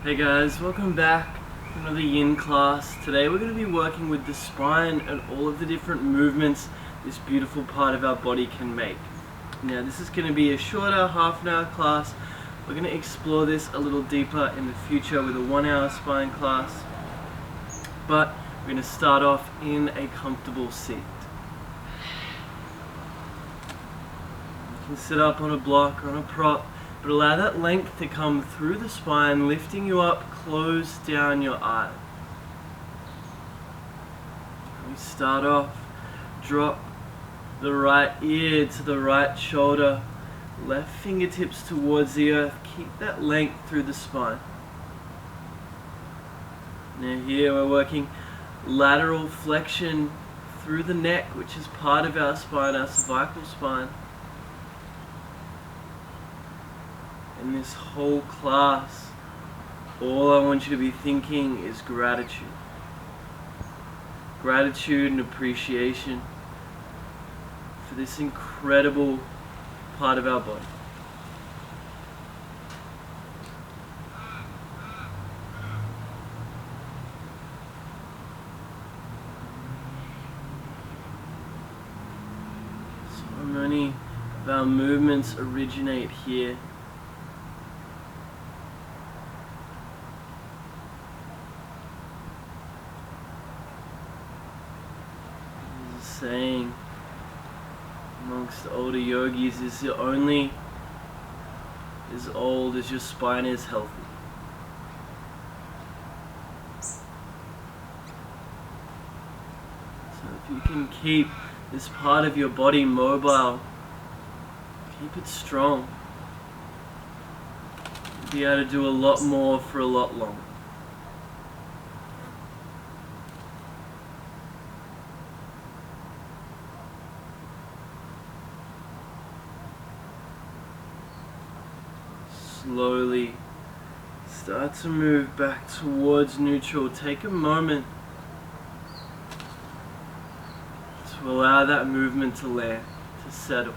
Hey guys, welcome back to another yin class. Today we're going to be working with the spine and all of the different movements this beautiful part of our body can make. Now this is going to be a shorter half-an-hour class. We're going to explore this a little deeper in the future with a 1-hour spine class. But we're going to start off in a comfortable seat. You can sit up on a block or on a prop, but allow that length to come through the spine, lifting you up, close down your eye. We start off, drop the right ear to the right shoulder, left fingertips towards the earth, keep that length through the spine. Now here we're working lateral flexion through the neck, which is part of our spine, our cervical spine. In this whole class, all I want you to be thinking is gratitude. Gratitude and appreciation for this incredible part of our body. So many of our movements originate here. Saying amongst older yogis is you're only as old as your spine is healthy. So if you can keep this part of your body mobile, keep it strong, you'll be able to do a lot more for a lot longer. Slowly start to move back towards neutral. Take a moment to allow that movement to land, to settle.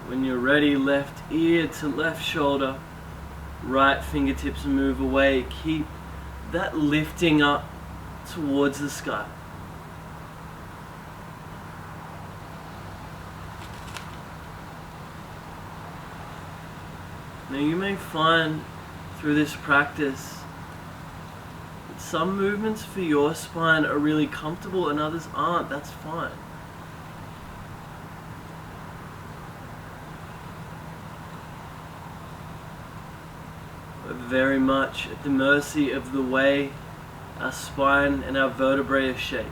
When you're ready, left ear to left shoulder, right fingertips move away. Keep that lifting up towards the sky. Now you may find through this practice that some movements for your spine are really comfortable and others aren't. That's fine. We're very much at the mercy of the way our spine and our vertebrae are shaped.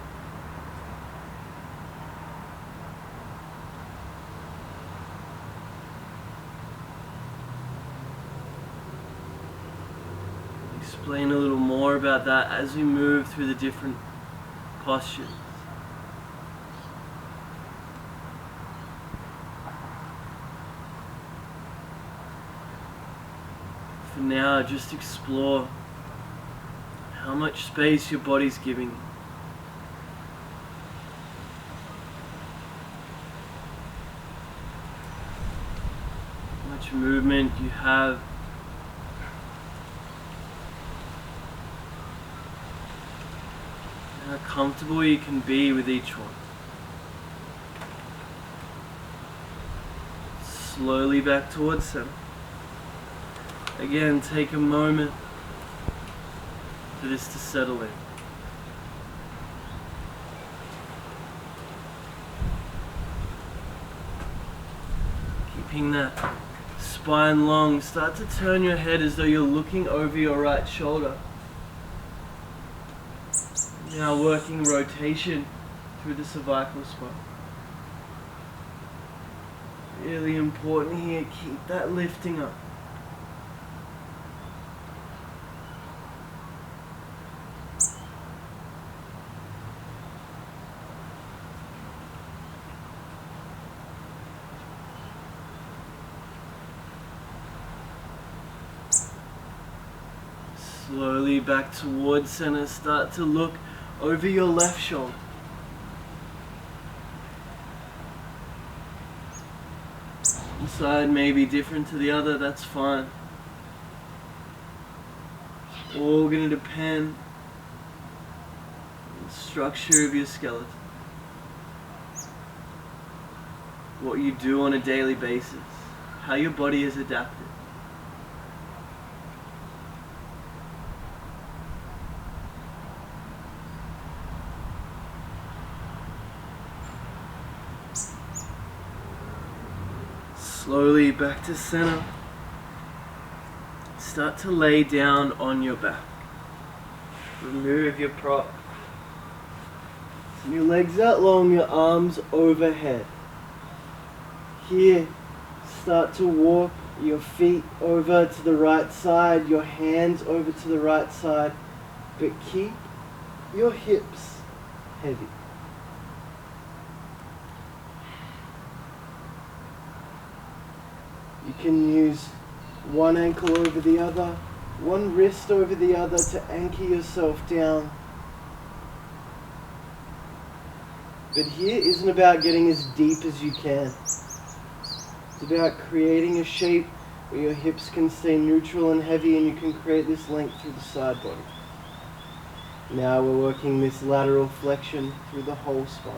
Explain a little more about that as we move through the different postures. For now, just explore how much space your body's giving you. How much movement you have. How comfortable you can be with each one. Slowly back towards center. Again, take a moment for this to settle in. Keeping that spine long, start to turn your head as though you're looking over your right shoulder. Now working rotation through the cervical spine. Really important here, keep that lifting up. Slowly back towards center, start to look over your left shoulder. One side may be different to the other, that's fine. All going to depend on the structure of your skeleton. What you do on a daily basis. How your body is adapted. Slowly back to center. Start to lay down on your back. Remove your prop. Send your legs out long, your arms overhead. Here, start to walk your feet over to the right side, your hands over to the right side, but keep your hips heavy. You can use one ankle over the other, one wrist over the other to anchor yourself down. But here isn't about getting as deep as you can. It's about creating a shape where your hips can stay neutral and heavy and you can create this length through the side body. Now we're working this lateral flexion through the whole spine.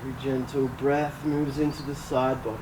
Every gentle breath moves into the side body.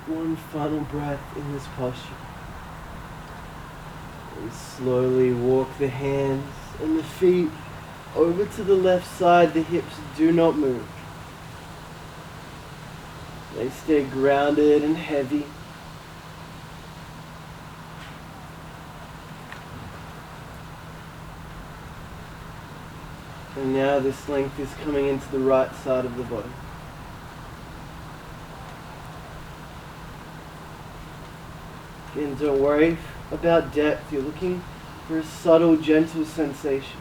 One final breath in this posture. And slowly walk the hands and the feet over to the left side. The hips do not move. They stay grounded and heavy. And now this length is coming into the right side of the body. And don't worry about depth, you're looking for a subtle, gentle sensation.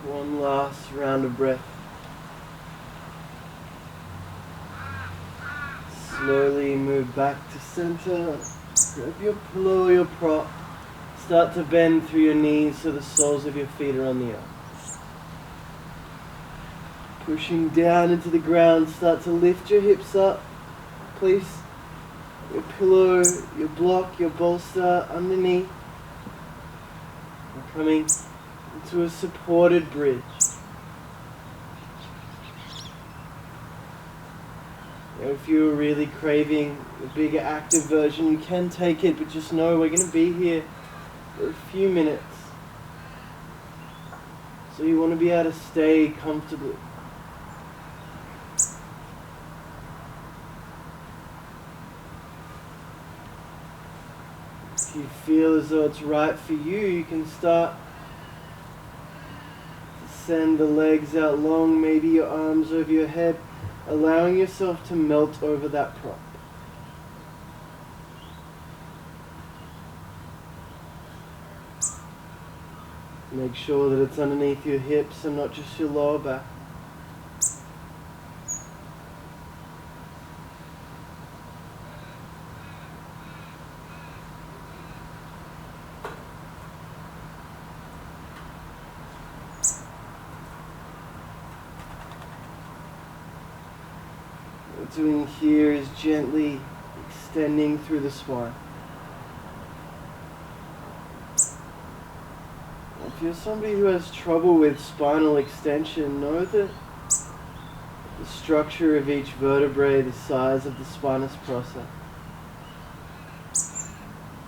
One last round of breath. Slowly move back to center. Grab your pillow or your prop. Start to bend through your knees so the soles of your feet are on the earth. Pushing down into the ground, start to lift your hips up. Place your pillow, your block, your bolster underneath. We're coming into a supported bridge. If you're really craving a bigger active version, you can take it, but just know we're going to be here for a few minutes. So you want to be able to stay comfortably. If you feel as though it's right for you, you can start to send the legs out long, maybe your arms over your head, allowing yourself to melt over that prop. Make sure that it's underneath your hips and not just your lower back. What we're doing here is gently extending through the spine. If you're somebody who has trouble with spinal extension, know that the structure of each vertebrae, the size of the spinous process,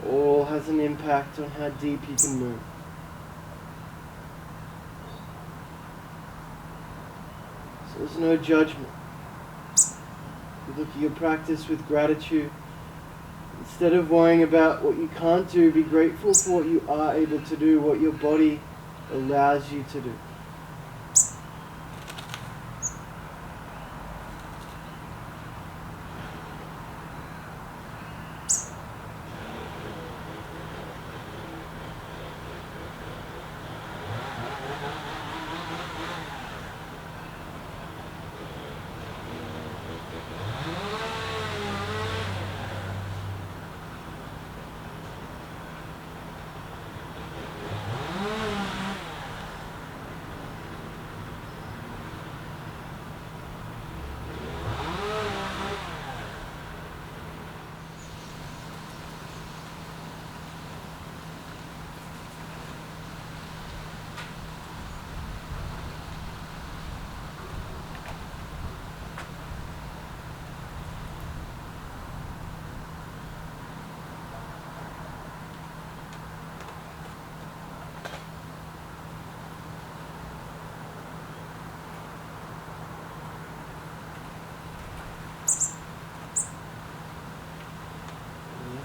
all has an impact on how deep you can move. So there's no judgment. You look at your practice with gratitude. Instead of worrying about what you can't do, be grateful for what you are able to do, what your body allows you to do.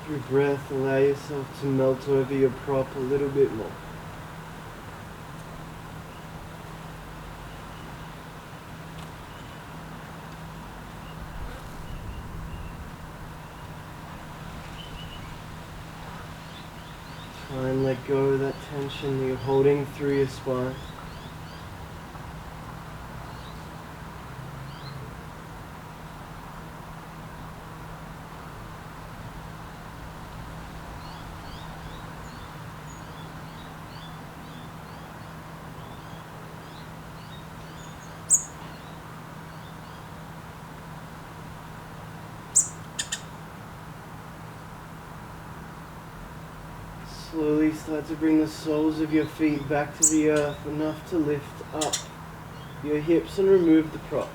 Your breath, allow yourself to melt over your prop a little bit more. Try and let go of that tension that you're holding through your spine. Slowly start to bring the soles of your feet back to the earth, enough to lift up your hips and remove the prop.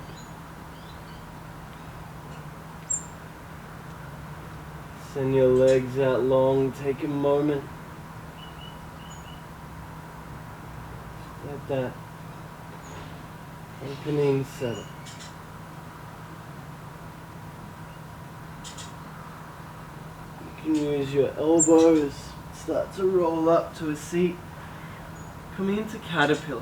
Send your legs out long, take a moment. Let that opening settle. You can use your elbows. Start to roll up to a seat. Coming into Caterpillar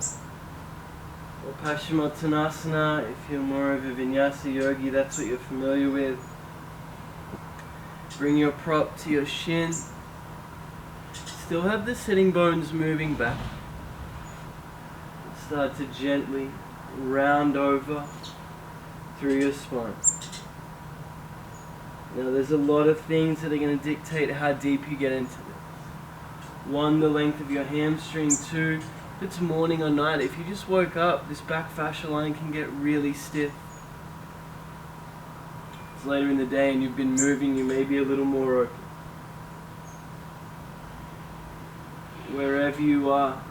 or Paschimottanasana. If you're more of a Vinyasa yogi, that's what you're familiar with. Bring your prop to your shin. Still have the sitting bones moving back. start to gently round over through your spine. Now there's a lot of things that are going to dictate how deep you get into this. 1, the length of your hamstring. 2, if it's morning or night, if you just woke up, this back fascia line can get really stiff. If it's later in the day and you've been moving, you may be a little more open. Wherever you are,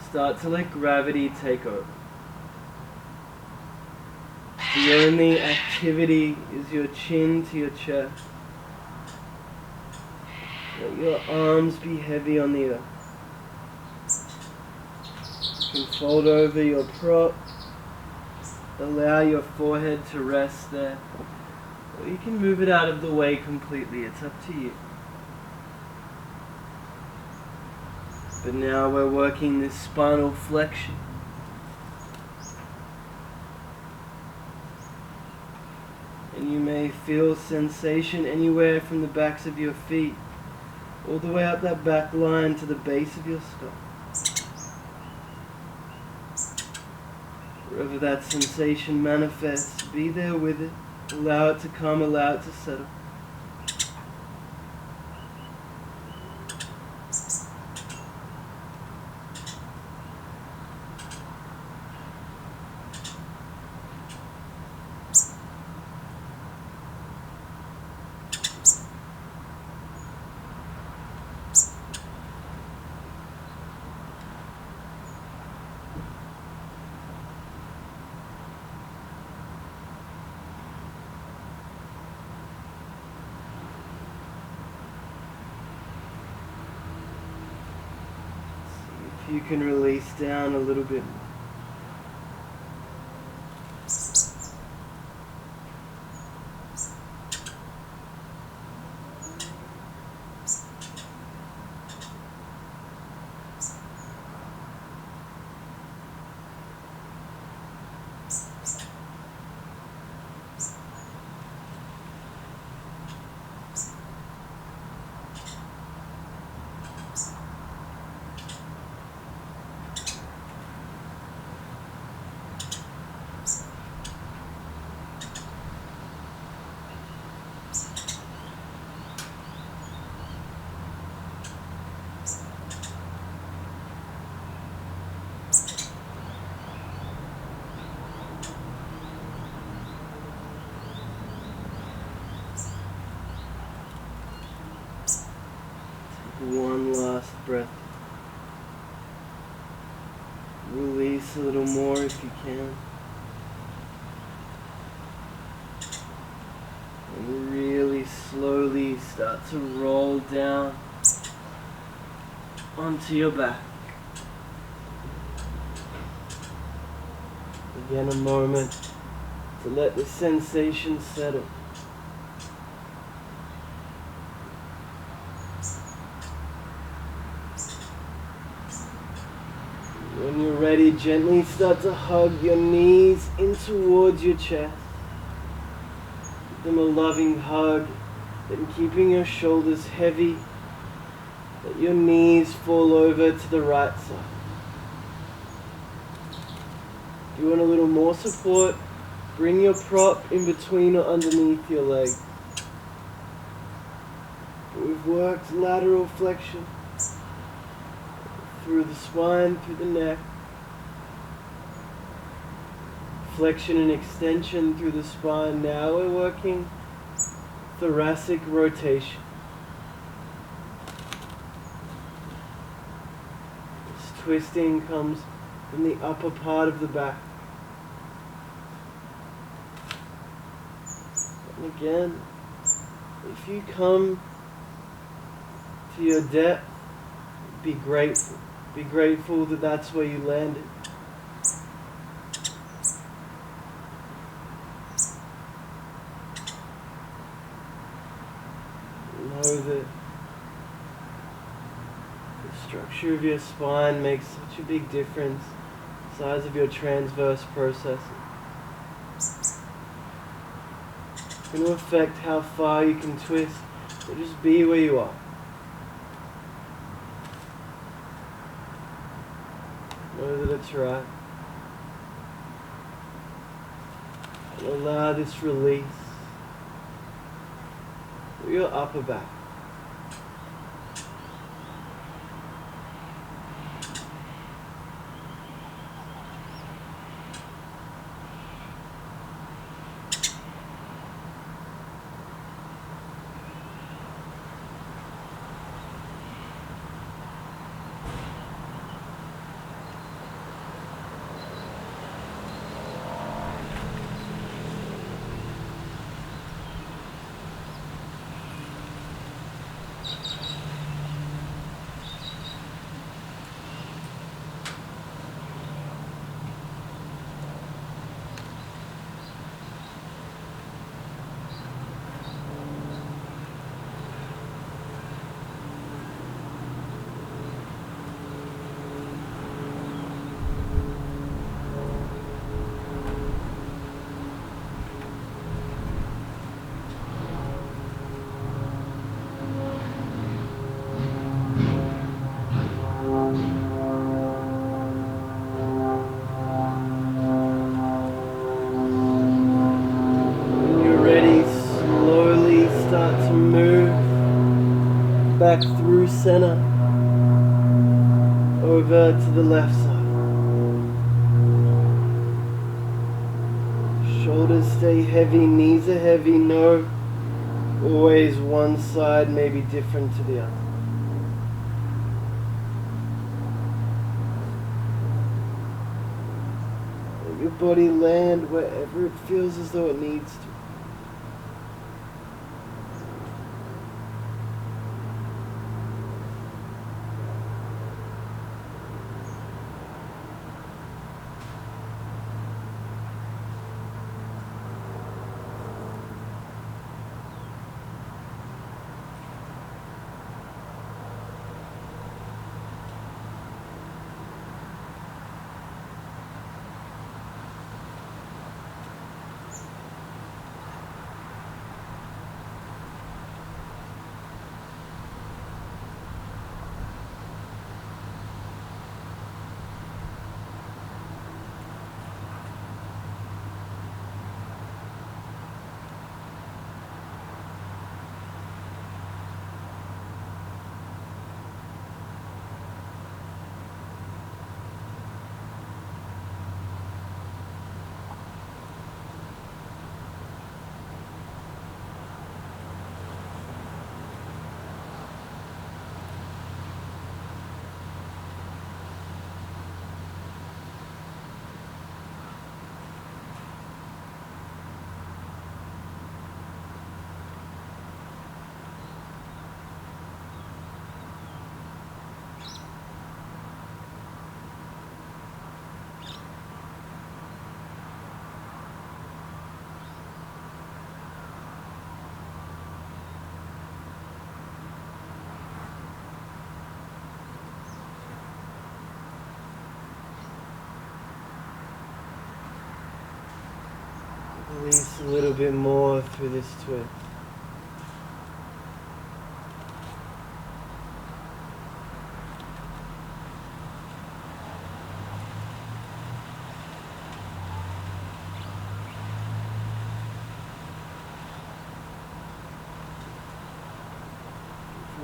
start to let gravity take over. The only activity is your chin to your chest. Let your arms be heavy on the earth. You can fold over your prop. Allow your forehead to rest there. Or you can move it out of the way completely. It's up to you. But now we're working this spinal flexion. And you may feel sensation anywhere from the backs of your feet all the way up that back line to the base of your skull. Wherever that sensation manifests, be there with it. Allow it to come, allow it to settle. You can release down a little bit more. One last breath. Release a little more if you can. And really slowly start to roll down onto your back. Again, a moment to let the sensation settle. When you're ready, gently start to hug your knees in towards your chest. Give them a loving hug, then keeping your shoulders heavy. Let your knees fall over to the right side. If you want a little more support, bring your prop in between or underneath your leg. We've worked lateral flexion through the spine, through the neck. Flexion and extension through the spine. Now we're working thoracic rotation. This twisting comes from the upper part of the back. And again, if you come to your depth, be grateful. Be grateful that that's where you landed. Know that the structure of your spine makes such a big difference. The size of your transverse processes. It's going to affect how far you can twist. So just be where you are. Know that That's right. And allow this release for your upper back. Back through center, over to the left side. Shoulders stay heavy, knees are heavy, no, always one side may be different to the other. Let your body land wherever it feels as though it needs to. Release a little bit more through this twist.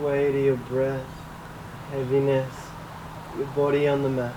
Weight of your breath, heaviness, your body on the mat.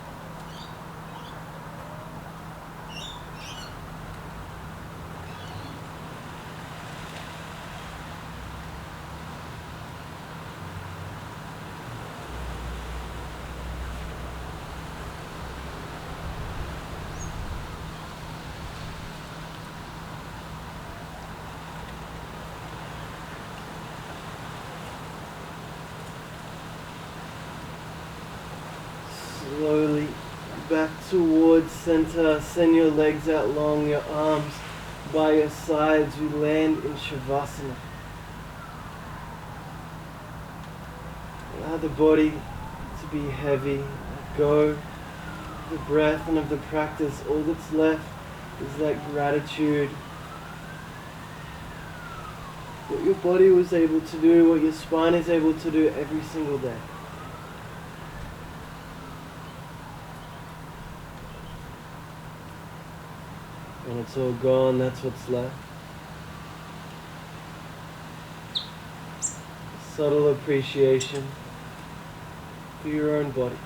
Slowly back towards center. Send your legs out long, your arms by your sides. We land in Shavasana. Allow the body to be heavy. Let go of the breath and of the practice. All that's left is that gratitude. What your body was able to do, what your spine is able to do every single day. When it's all gone, that's what's left. Subtle appreciation for your own body.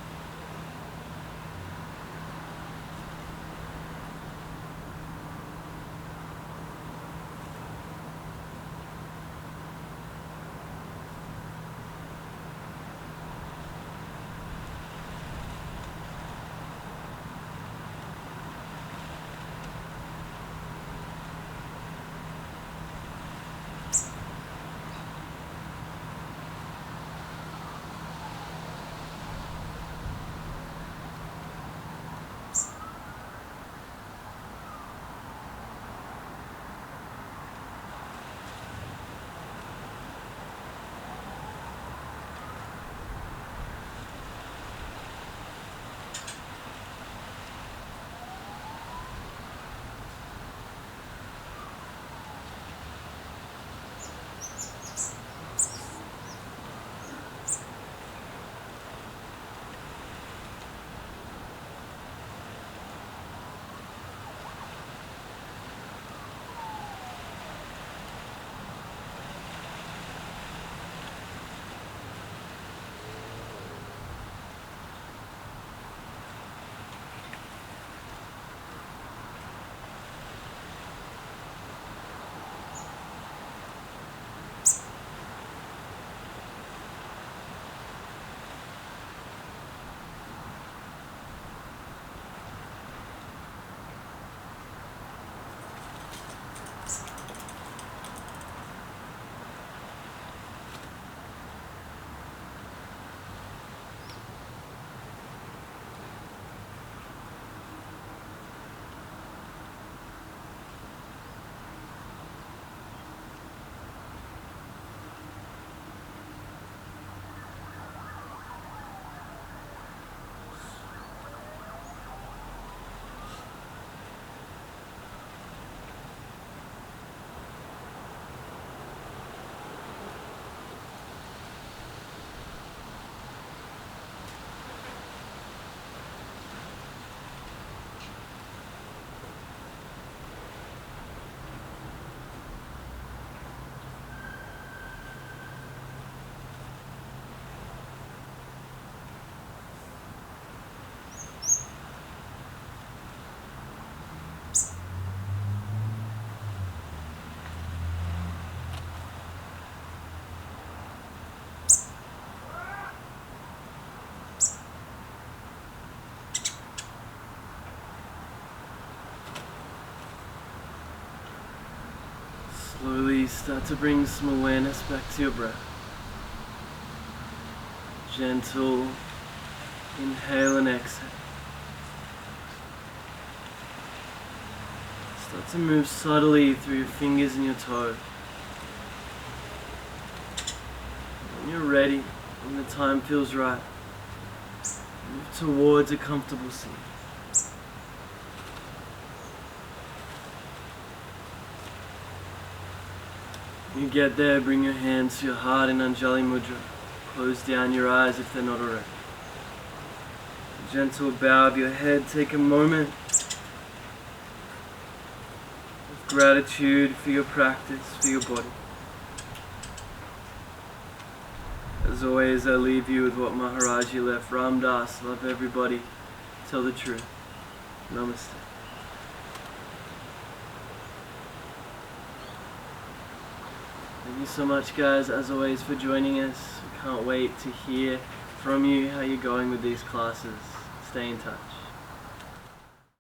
Slowly start to bring some awareness back to your breath. Gentle inhale and exhale. Start to move subtly through your fingers and your toes. When you're ready, when the time feels right, move towards a comfortable seat. When you get there, bring your hands to your heart in Anjali Mudra. Close down your eyes if they're not already. A gentle bow of your head. Take a moment of gratitude for your practice, for your body. As always, I leave you with what Maharaji left. Ram Das, love everybody, tell the truth. Namaste. Thank you so much, guys, as always, for joining us. Can't wait to hear from you how you're going with these classes. Stay in touch.